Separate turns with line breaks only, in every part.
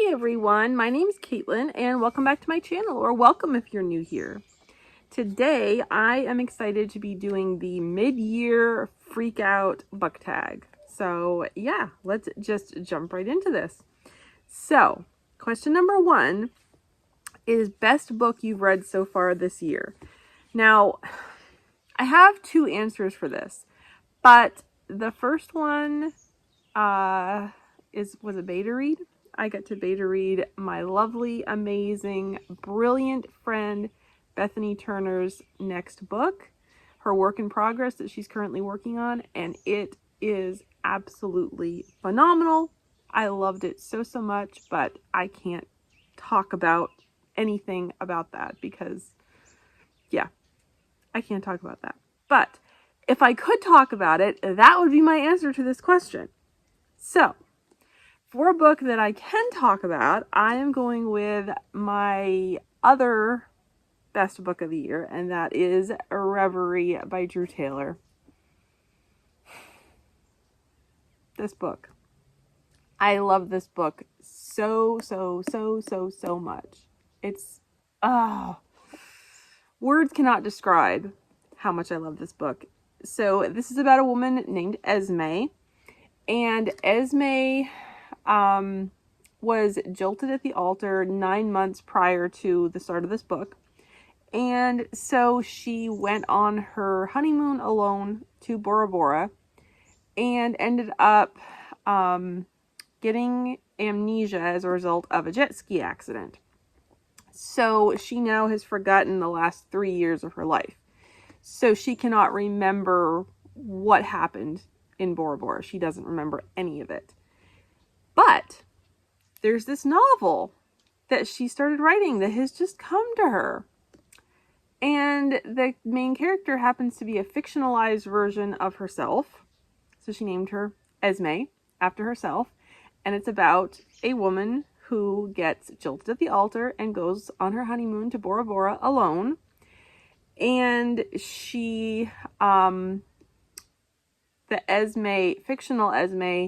Hey everyone, my name is Caitlyn and welcome back to my channel, or welcome if you're new here. Today I am excited to be doing the Mid-Year Freakout Book Tag. So yeah, let's just jump right into this. So, question number 1 is best book you've read so far this year. Now, I have 2 answers for this, but the first one was a beta read. I got to beta read my lovely, amazing, brilliant friend Bethany Turner's next book, her work in progress that she's currently working on, and it is absolutely phenomenal. I loved it so much, but I can't talk about anything about that because, yeah, I can't talk about that. But if I could talk about it, that would be my answer to this question. So, for a book that I can talk about, I am going with my other best book of the year, and that is Reverie by Drew Taylor. This book. I love this book so much. It's, words cannot describe how much I love this book. So this is about a woman named Esme, and Esme was jilted at the altar 9 months prior to the start of this book. And so she went on her honeymoon alone to Bora Bora and ended up getting amnesia as a result of a jet ski accident. So she now has forgotten the last 3 years of her life. So she cannot remember what happened in Bora Bora. She doesn't remember any of it. But there's this novel that she started writing that has just come to her. And the main character happens to be a fictionalized version of herself. So she named her Esme after herself. And it's about a woman who gets jilted at the altar and goes on her honeymoon to Bora Bora alone. And she, the Esme, fictional Esme,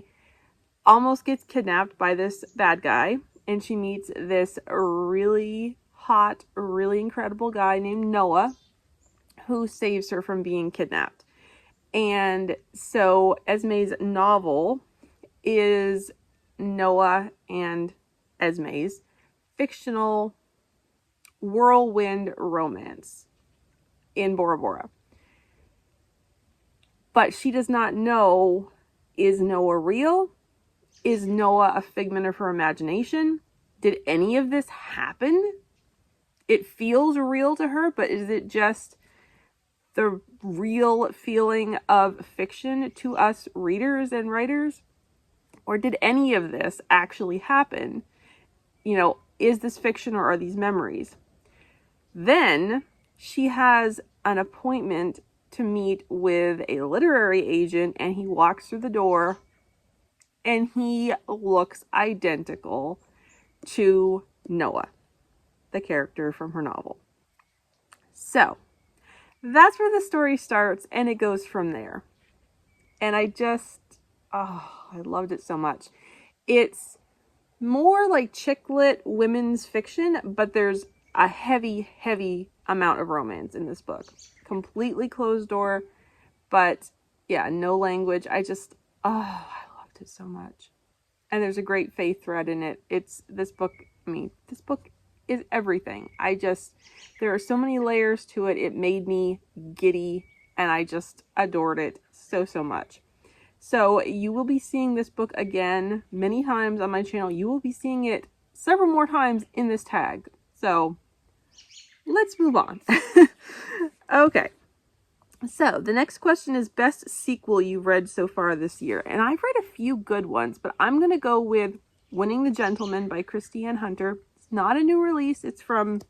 almost gets kidnapped by this bad guy, and she meets this really hot, really incredible guy named Noah who saves her from being kidnapped. And so Esme's novel is Noah and Esme's fictional whirlwind romance in Bora Bora. But she does not know, is Noah real? Is Noah a figment of her imagination? Did any of this happen? It feels real to her, but is it just the real feeling of fiction to us readers and writers? Or did any of this actually happen? You know, is this fiction or are these memories? Then she has an appointment to meet with a literary agent, and he walks through the door and he looks identical to Noah, the character from her novel. So that's where the story starts, and it goes from there. And I loved it so much. It's more like chick lit women's fiction, but there's a heavy amount of romance in this book. Completely closed door, but yeah, no language. I loved it so much. And there's a great faith thread in it. This book is everything. There are so many layers to it. It made me giddy, and I just adored it so much. So you will be seeing this book again many times on my channel. You will be seeing it several more times in this tag. So let's move on. Okay. So the next question is best sequel you've read so far this year. And I've read a few good ones, but I'm going to go with Winning the Gentleman by Kristi and Hunter. It's not a new release. It's from,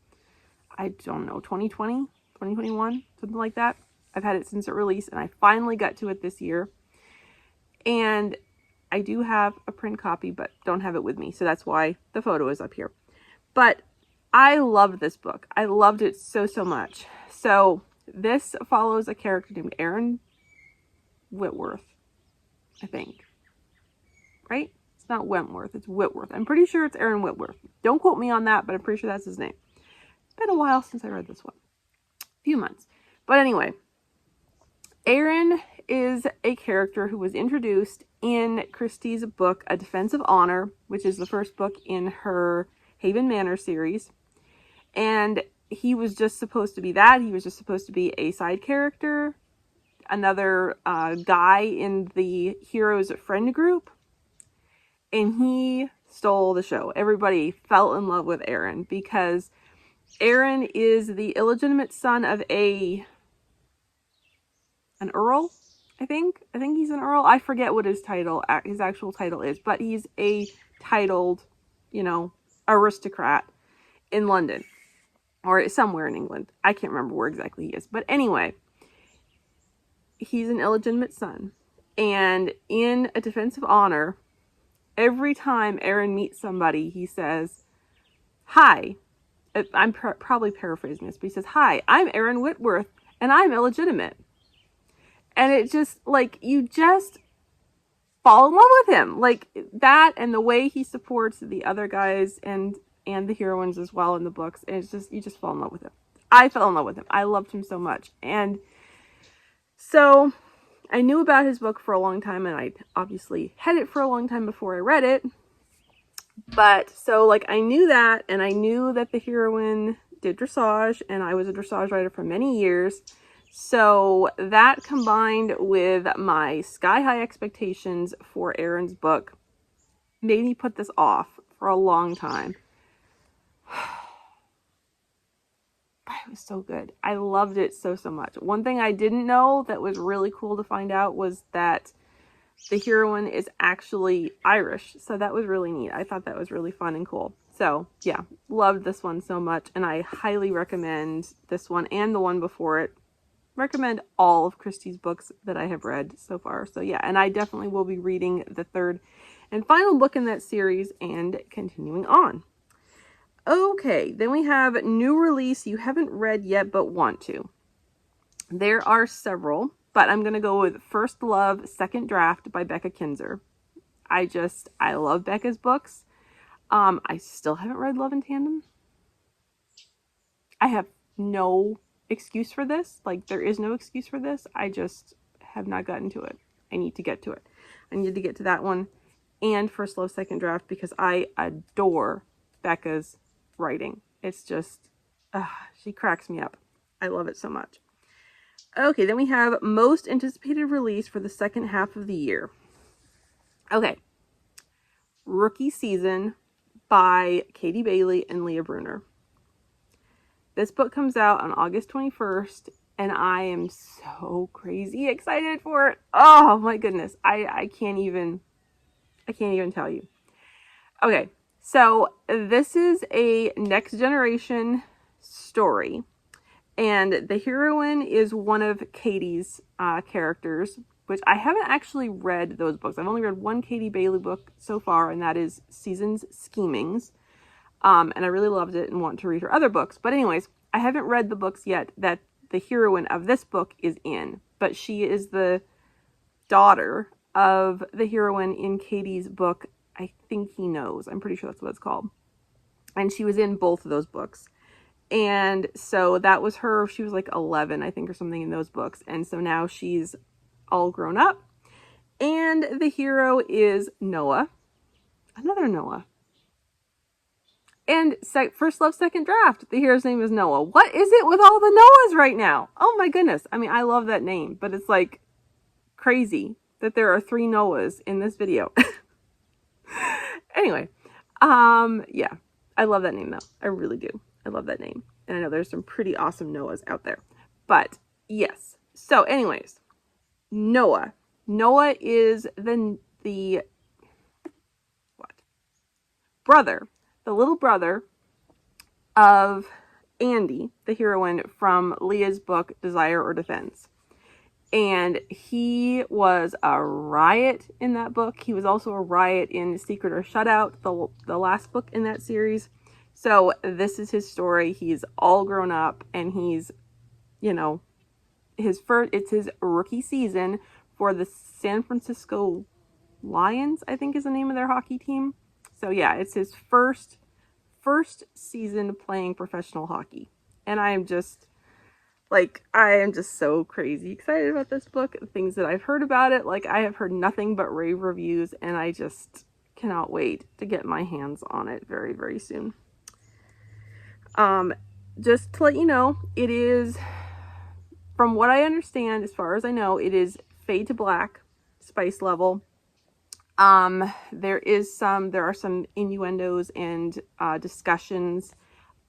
I don't know, 2020, 2021, something like that. I've had it since it released, and I finally got to it this year. And I do have a print copy, but don't have it with me. So that's why the photo is up here. But I love this book. I loved it so much. So this follows a character named Aaron Whitworth, I think. Right? not Wentworth, it's Whitworth. I'm pretty sure it's Aaron Whitworth. Don't quote me on that, but I'm pretty sure that's his name. It's been a while since I read this one. A few months. But anyway, Aaron is a character who was introduced in Kristi's book, A Defense of Honor, which is the first book in her Haven Manor series. And he was just supposed to be that. He was just supposed to be a side character, another guy in the hero's friend group. And he stole the show. Everybody fell in love with Aaron because Aaron is the illegitimate son of an earl, I think. I think he's an earl. I forget what his actual title is, but he's a titled, aristocrat in London or somewhere in England. I can't remember where exactly he is. But anyway, he's an illegitimate son. And in A Defense of Honor, every time Aaron meets somebody, he says, "Hi." I'm probably paraphrasing this, but he says, "Hi, I'm Aaron Whitworth, and I'm illegitimate." And it just, you just fall in love with him. Like, that and the way he supports the other guys and the heroines as well in the books. And it's just, you just fall in love with him. I fell in love with him. I loved him so much. And so I knew about his book for a long time, and I obviously had it for a long time before I read it. But so I knew that, and I knew that the heroine did dressage, and I was a dressage writer for many years. So that combined with my sky-high expectations for Aaron's book made me put this off for a long time. But it was so good. I loved it so much. One thing I didn't know that was really cool to find out was that the heroine is actually Irish. So that was really neat. I thought that was really fun and cool. So yeah, loved this one so much. And I highly recommend this one and the one before it. Recommend all of Kristi's books that I have read so far. So yeah, and I definitely will be reading the third and final book in that series and continuing on. Okay, then we have new release you haven't read yet but want to. There are several, but I'm going to go with First Love, Second Draft by Becca Kinzer. I love Becca's books. I still haven't read Love in Tandem. I have no excuse for this. There is no excuse for this. I just have not gotten to it. I need to get to it. I need to get to that one and First Love, Second Draft because I adore Becca's writing. It's just, she cracks me up. I love it so much. Okay, then we have most anticipated release for the second half of the year. Okay. Rookie Season by Katie Bailey and Leah Brunner. This book comes out on August 21st, and I am so crazy excited for it. Oh my goodness. I can't even tell you. Okay, so this is a next generation story, and the heroine is one of Katie's characters, which I haven't actually read those books. I've only read one Katie Bailey book so far, and that is Season's Schemings. And I really loved it and want to read her other books. But anyways, I haven't read the books yet that the heroine of this book is in. But she is the daughter of the heroine in Katie's book, I Think He Knows. I'm pretty sure that's what it's called. And she was in both of those books. And so that was her. She was 11, I think, or something in those books. And so now she's all grown up. And the hero is Noah. Another Noah. And First Love, Second Draft, the hero's name is Noah. What is it with all the Noahs right now? Oh my goodness. I mean, I love that name, but it's crazy that there are 3 Noahs in this video. Anyway, yeah, I love that name though. I really do. I love that name. And I know there's some pretty awesome Noahs out there. But yes. So anyways, Noah. Noah is the brother. The little brother of Andy, the heroine from Leah's book, Desire or Defense. And he was a riot in that book. He was also a riot in Secret or Shutout, the last book in that series. So this is his story. He's all grown up, and he's, it's his rookie season for the San Francisco Lions, I think is the name of their hockey team. So yeah, it's his first season playing professional hockey. And I am just so crazy excited about this book. The things that I've heard about it, like I have heard nothing but rave reviews, and I just cannot wait to get my hands on it very, very soon. Just to let you know, it is, from what I understand, as far as I know, it is fade to black, spice level. There are some innuendos and discussions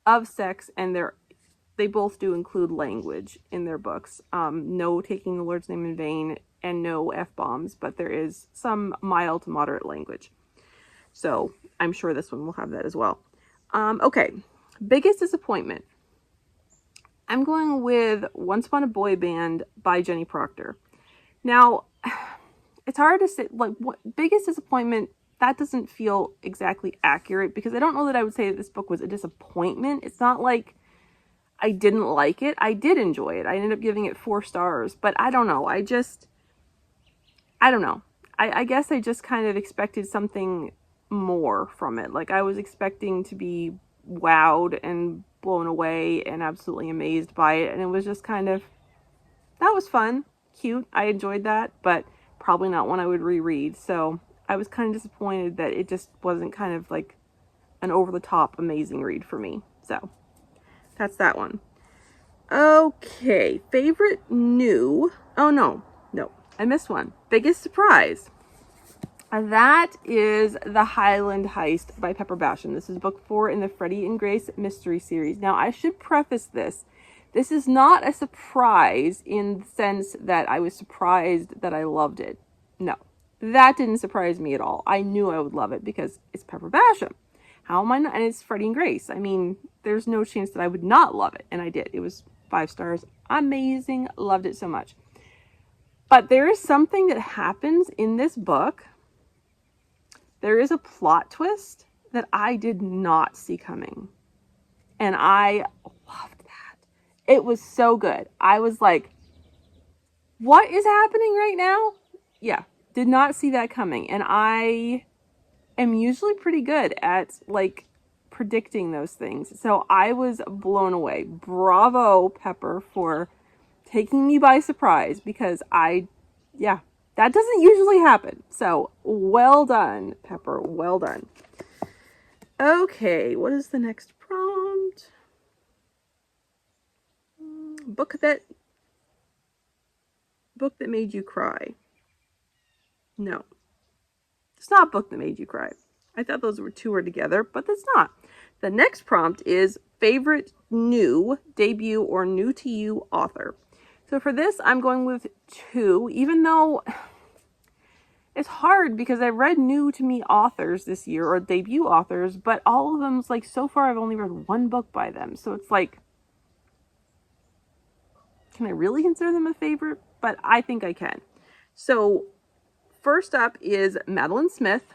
of sex, and they both do include language in their books. No taking the Lord's name in vain and no F-bombs, but there is some mild to moderate language. So I'm sure this one will have that as well. Okay, biggest disappointment. I'm going with Once Upon a Boyband by Jenny Proctor. Now, it's hard to say, like, what biggest disappointment, that doesn't feel exactly accurate, because I don't know that I would say that this book was a disappointment. It's not like I didn't like it. I did enjoy it. I ended up giving it 4 stars, but I don't know. I don't know. I guess I just kind of expected something more from it. Like, I was expecting to be wowed and blown away and absolutely amazed by it. And it was just kind of, that was fun, cute. I enjoyed that, but probably not one I would reread. So I was kind of disappointed that it just wasn't kind of like an over-the-top amazing read for me. So that's that one. Okay, favorite new. Oh, no, I missed one. Biggest surprise. That is The Highland Heist by Pepper Basham. This is book 4 in the Freddie and Grace mystery series. Now, I should preface this. This is not a surprise in the sense that I was surprised that I loved it. No, that didn't surprise me at all. I knew I would love it because it's Pepper Basham. How am I not? And it's Freddie and Grace. I mean, there's no chance that I would not love it. And I did. It was 5 stars. Amazing. Loved it so much. But there is something that happens in this book. There is a plot twist that I did not see coming. And I loved that. It was so good. I was like, what is happening right now? Yeah, did not see that coming. And I am usually pretty good at like predicting those things. So I was blown away. Bravo, Pepper, for taking me by surprise, because that doesn't usually happen. So well done, Pepper. Well done. Okay, what is the next prompt? Book that made you cry. No, it's not book that made you cry. I thought those two were together, but that's not. The next prompt is favorite new, debut, or new to you author. So for this, I'm going with 2, even though it's hard because I read new to me authors this year, or debut authors, but all of them, like, so far I've only read 1 book by them. So it's like, can I really consider them a favorite? But I think I can. So first up is Madelyn Smith.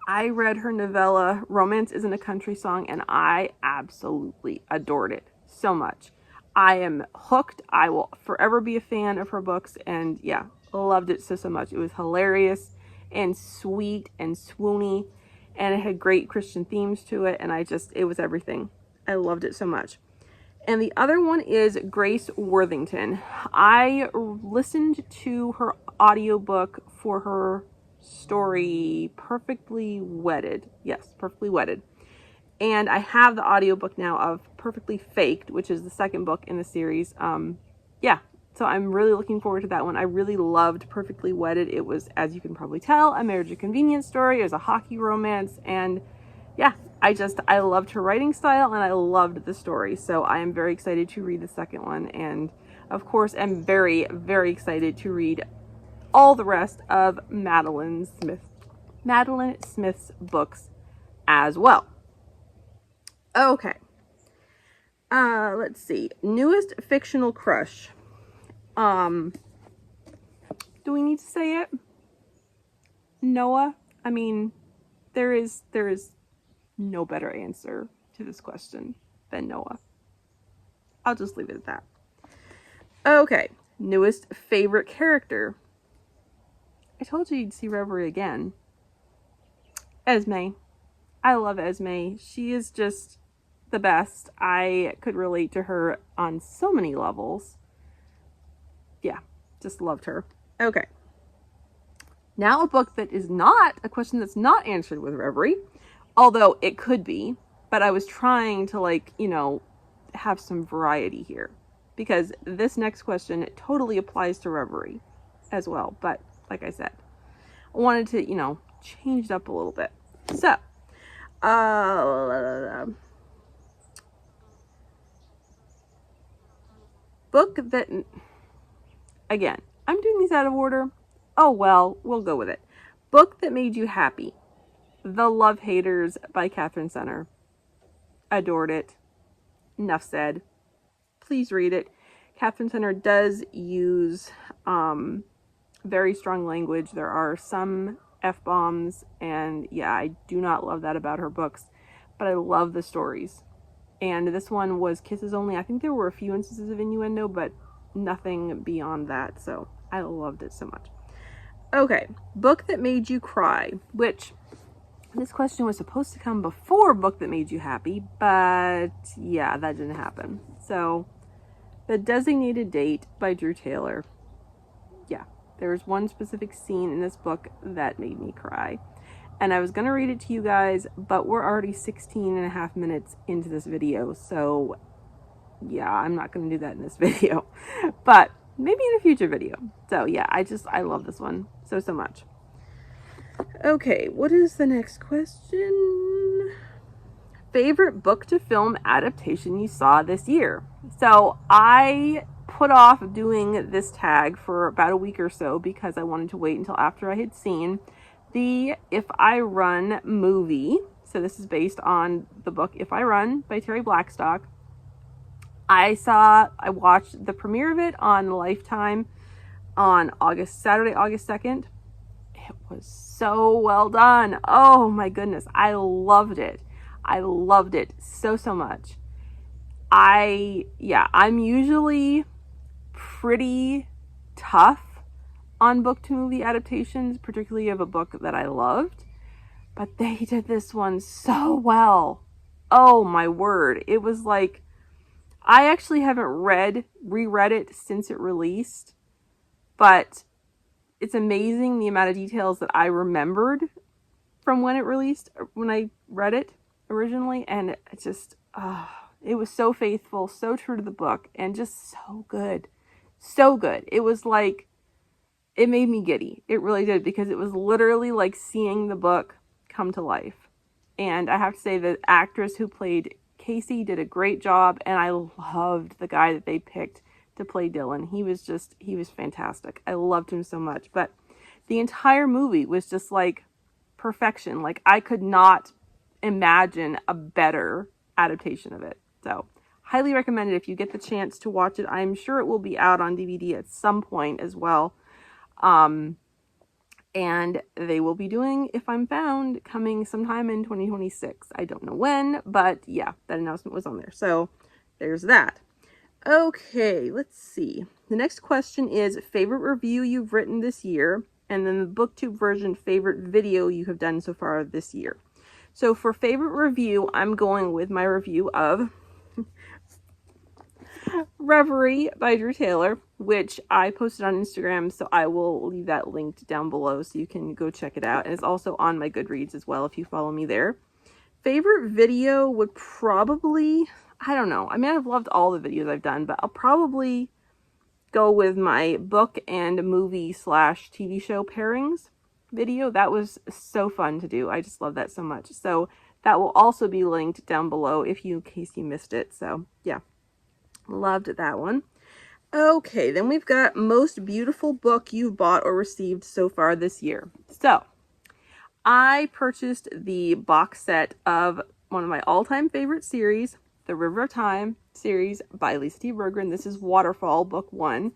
I read her novella, Romance Isn't a Country Song, and I absolutely adored it so much. I am hooked. I will forever be a fan of her books, and yeah, loved it so much. It was hilarious and sweet and swoony, and it had great Christian themes to it, and it was everything. I loved it so much. And the other one is Grace Worthington. I listened to her audiobook for her story, Perfectly Wedded. Yes, Perfectly Wedded. And I have the audiobook now of Perfectly Faked, which is the second book in the series. So I'm really looking forward to that one. I really loved Perfectly Wedded. It was, as you can probably tell, a marriage of convenience story. It was a hockey romance. And yeah, I loved her writing style, and I loved the story. So I am very excited to read the second one. And of course, I'm very, very excited to read all the rest of Madelyn Smith's books as well. Okay. Let's see. Newest fictional crush. Do we need to say it? Noah? I mean, there is no better answer to this question than Noah. I'll just leave it at that. Okay. Newest favorite character. I told you you'd see Reverie again. Esme. I love Esme. She is just the best. I could relate to her on so many levels. Yeah, just loved her. Okay. Now a book that is not, a question that's not answered with Reverie, although it could be, but I was trying to, like, you know, have some variety here, because this next question totally applies to Reverie as well, but like I said, I wanted to, you know, change it up a little bit. So, book that, again, I'm doing these out of order. Oh well, we'll go with it. Book that made you happy. The Love Haters by Katherine Center. Adored it. Enough said. Please read it. Katherine Center does use very strong language. There are some F-bombs, and yeah, I do not love that about her books, but I love the stories. And this one was kisses only. I think there were a few instances of innuendo, but nothing beyond that, so I loved it so much. Okay, book that made you cry, which this question was supposed to come before book that made you happy, but yeah, that didn't happen. So, The Designated Date by Drew Taylor. Yeah, there was one specific scene in this book that made me cry. And I was going to read it to you guys, but we're already 16 and a half minutes into this video, so yeah, I'm not going to do that in this video, but maybe in a future video. So yeah, I love this one so much. Okay, what is the next question? Favorite book to film adaptation you saw this year? So I put off doing this tag for about a week or so because I wanted to wait until after I had seen the If I Run movie. So this is based on the book If I Run by Terri Blackstock. I watched the premiere of it on Lifetime on Saturday, August 2nd. It was so well done. Oh my goodness. I loved it. I loved it so much. I'm usually pretty tough on book to movie adaptations, particularly of a book that I loved, but they did this one so well. Oh my word. It was like, I actually haven't reread it since it released, but it's amazing the amount of details that I remembered from when it released, when I read it originally, and it just, it was so faithful, so true to the book, and just so good. So good. It was like, it made me giddy. It really did, because it was literally like seeing the book come to life. And I have to say, the actress who played Casey did a great job, and I loved the guy that they picked to play Dylan. He was fantastic. I loved him so much. But the entire movie was just like perfection. Like, I could not imagine a better adaptation of it. So, highly recommend it if you get the chance to watch it. I'm sure it will be out on DVD at some point as well. And they will be doing If I'm Found coming sometime in 2026. I don't know when, but yeah, that announcement was on there. So there's that. Okay, let's see. The next question is favorite review you've written this year, and then the BookTube version favorite video you have done so far this year. So for favorite review, I'm going with my review of Reverie by Drew Taylor, which I posted on Instagram, so I will leave that linked down below so you can go check it out. And it's also on my Goodreads as well if you follow me there. Favorite video would probably, I don't know, I mean, I've loved all the videos I've done, but I'll probably go with my book and movie / TV show pairings video. That was so fun to do. I just love that so much. So that will also be linked down below in case you missed it. So yeah. Loved that one. Okay, then we've got most beautiful book you've bought or received so far this year. So, I purchased the box set of one of my all-time favorite series, the River of Time series by Lisa T. Berggren. This is Waterfall, book 1.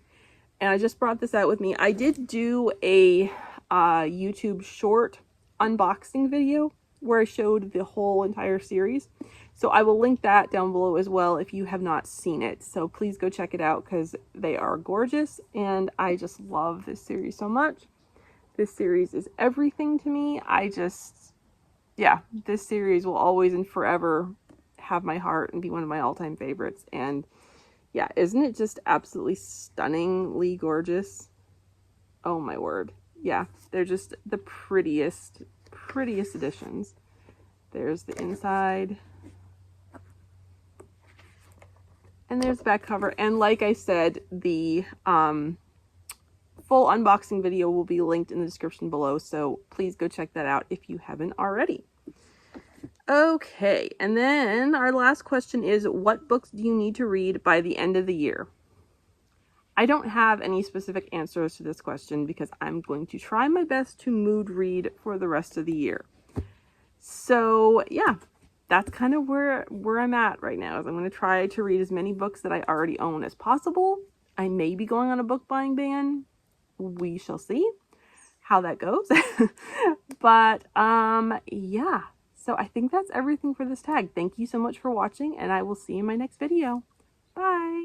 And I just brought this out with me. I did do a YouTube short unboxing video where I showed the whole entire series. So I will link that down below as well if you have not seen it. So please go check it out because they are gorgeous and I just love this series so much. This series is everything to me. Yeah, this series will always and forever have my heart and be one of my all-time favorites. And yeah, isn't it just absolutely stunningly gorgeous? Oh my word. Yeah, they're just the prettiest editions. There's the inside. And there's the back cover. And like I said, the full unboxing video will be linked in the description below, so please go check that out if you haven't already. Okay, and then our last question is, what books do you need to read by the end of the year? I don't have any specific answers to this question because I'm going to try my best to mood read for the rest of the year. So yeah, that's kind of where I'm at right now. Is I'm going to try to read as many books that I already own as possible. I may be going on a book buying ban. We shall see how that goes. But yeah, so I think that's everything for this tag. Thank you so much for watching, and I will see you in my next video. Bye.